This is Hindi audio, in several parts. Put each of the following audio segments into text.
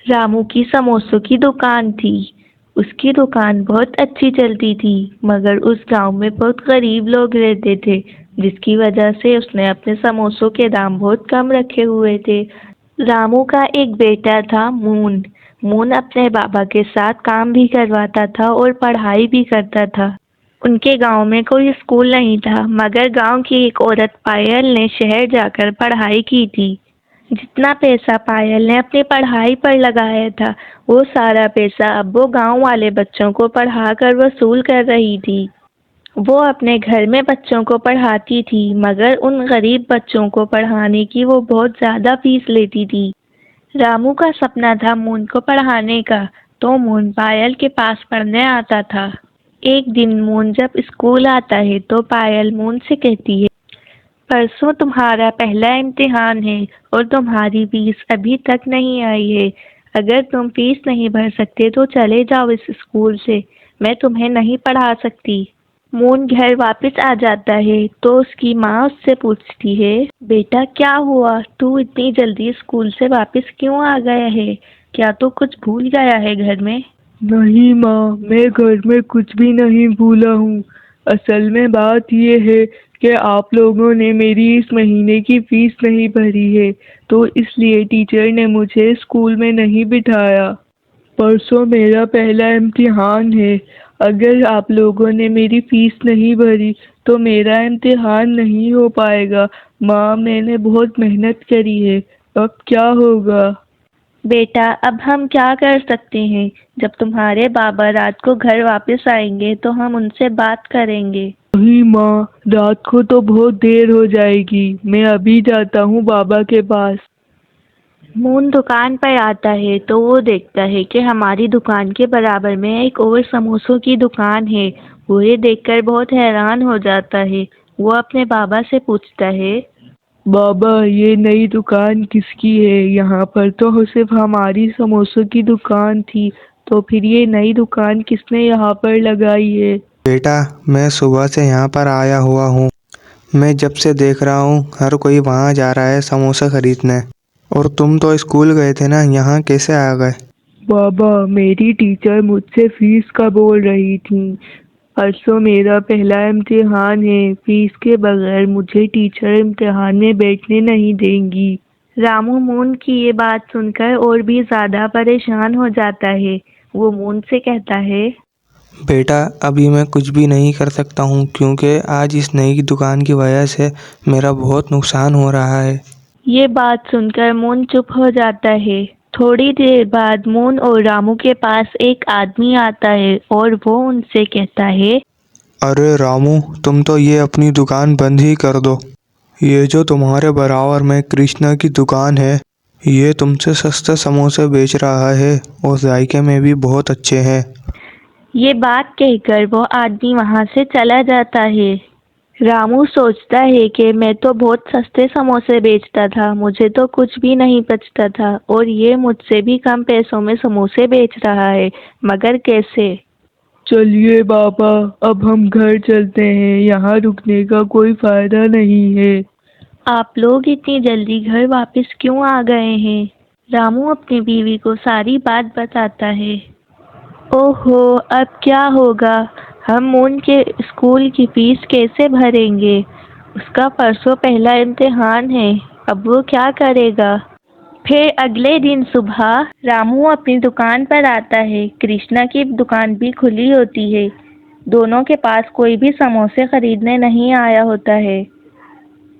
रामू की समोसों की दुकान थी। उसकी दुकान बहुत अच्छी चलती थी, मगर उस गांव में बहुत गरीब लोग रहते थे, जिसकी वजह से उसने अपने समोसों के दाम बहुत कम रखे हुए थे। रामू का एक बेटा था, मून। मून अपने बाबा के साथ काम भी करवाता था और पढ़ाई भी करता था। उनके गांव में कोई स्कूल नहीं था, मगर गांव की एक औरत पायल ने शहर जाकर पढ़ाई की थी। जितना पैसा पायल ने अपनी पढ़ाई पर लगाया था, वो सारा पैसा अब वो गांव वाले बच्चों को पढ़ाकर वसूल कर रही थी। वो अपने घर में बच्चों को पढ़ाती थी, मगर उन गरीब बच्चों को पढ़ाने की वो बहुत ज़्यादा फीस लेती थी। रामू का सपना था मून को पढ़ाने का, तो मून पायल के पास पढ़ने आता था। एक दिन मून जब स्कूल आता है तो पायल मून से कहती है, परसों तुम्हारा पहला इम्तिहान है और तुम्हारी फीस अभी तक नहीं आई है। अगर तुम फीस नहीं भर सकते तो चले जाओ इस स्कूल से, मैं तुम्हें नहीं पढ़ा सकती। मून घर वापस आ जाता है तो उसकी माँ उससे पूछती है, बेटा क्या हुआ, तू इतनी जल्दी स्कूल से वापस क्यों आ गया है? क्या तू कुछ भूल गया है घर में? नहीं माँ, मैं घर में कुछ भी नहीं भूला हूँ। असल में बात ये है कि आप लोगों ने मेरी इस महीने की फीस नहीं भरी है, तो इसलिए टीचर ने मुझे स्कूल में नहीं बिठाया। परसों मेरा पहला इम्तिहान है। अगर आप लोगों ने मेरी फीस नहीं भरी तो मेरा इम्तिहान नहीं हो पाएगा। माँ, मैंने बहुत मेहनत करी है, अब क्या होगा? बेटा अब हम क्या कर सकते हैं? जब तुम्हारे बाबा रात को घर वापस आएंगे तो हम उनसे बात करेंगे। नहीं माँ, रात को तो बहुत देर हो जाएगी। मैं अभी जाता हूँ बाबा के पास। मून दुकान पर आता है तो वो देखता है कि हमारी दुकान के बराबर में एक और समोसों की दुकान है। वो ये देखकर बहुत हैरान हो जाता है। वो अपने बाबा से पूछता है, बाबा, ये नई दुकान किसकी है? यहाँ पर तो सिर्फ हमारी समोसों की दुकान थी, तो फिर ये नई दुकान किसने यहाँ पर लगाई है? बेटा, मैं सुबह से यहाँ पर आया हुआ हूँ। मैं जब से देख रहा हूँ हर कोई वहाँ जा रहा है समोसा खरीदने। और तुम तो स्कूल गए थे ना, यहाँ कैसे आ गए? बाबा, मेरी टीचर मुझसे फीस का बोल रही थी। परसों मेरा पहला इम्तिहान है। फीस के बगैर मुझे टीचर इम्तिहान में बैठने नहीं देंगी। रामू मून की ये बात सुनकर और भी ज्यादा परेशान हो जाता है। वो मून से कहता है, बेटा, अभी मैं कुछ भी नहीं कर सकता हूँ, क्योंकि आज इस नई दुकान की वजह से मेरा बहुत नुकसान हो रहा है। ये बात सुनकर मून चुप हो जाता है। थोड़ी देर बाद मून और रामू के पास एक आदमी आता है और वो उनसे कहता है, अरे रामू, तुम तो ये अपनी दुकान बंद ही कर दो। ये जो तुम्हारे बराबर में कृष्णा की दुकान है, ये तुमसे सस्ते समोसे बेच रहा है और जायके में भी बहुत अच्छे हैं। ये बात कहकर वो आदमी वहां से चला जाता है। रामू सोचता है कि मैं तो बहुत सस्ते समोसे बेचता था, मुझे तो कुछ भी नहीं बचता था और ये मुझसे भी कम पैसों में समोसे बेच रहा है, मगर कैसे? चलिए बाबा, अब हम घर चलते हैं। यहाँ रुकने का कोई फायदा नहीं है। आप लोग इतनी जल्दी घर वापस क्यों आ गए हैं? रामू अपनी बीवी को सारी बात बताता है। ओहो, अब क्या होगा? हम मून के स्कूल की फीस कैसे भरेंगे? उसका परसों पहला इम्तिहान है, अब वो क्या करेगा? फिर अगले दिन सुबह रामू अपनी दुकान पर आता है। कृष्णा की दुकान भी खुली होती है। दोनों के पास कोई भी समोसे खरीदने नहीं आया होता है।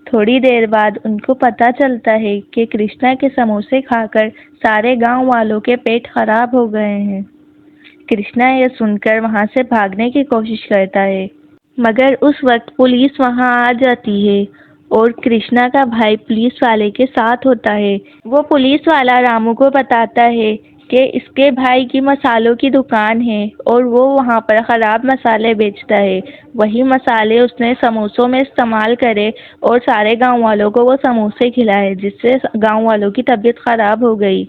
थोड़ी देर बाद उनको पता चलता है कि कृष्णा के समोसे खाकर सारे गांव वालों के पेट खराब हो गए हैं। कृष्णा यह सुनकर वहां से भागने की कोशिश करता है, मगर उस वक्त पुलिस वहां आ जाती है और कृष्णा का भाई पुलिस वाले के साथ होता है। वो पुलिस वाला रामू को बताता है कि इसके भाई की मसालों की दुकान है और वो वहां पर ख़राब मसाले बेचता है। वही मसाले उसने समोसों में इस्तेमाल करे और सारे गांव वालों को वो समोसे खिलाए, जिससे गांव वालों की तबीयत ख़राब हो गई।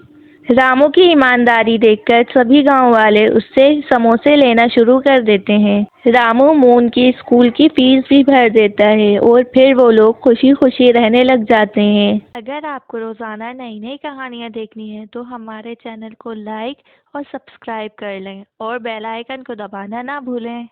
रामू की ईमानदारी देखकर सभी गांव वाले उससे समोसे लेना शुरू कर देते हैं। रामू मून की स्कूल की फीस भी भर देता है और फिर वो लोग खुशी खुशी रहने लग जाते हैं। अगर आपको रोज़ाना नई नई कहानियाँ देखनी है तो हमारे चैनल को लाइक और सब्सक्राइब कर लें और बेल आइकन को दबाना ना भूलें।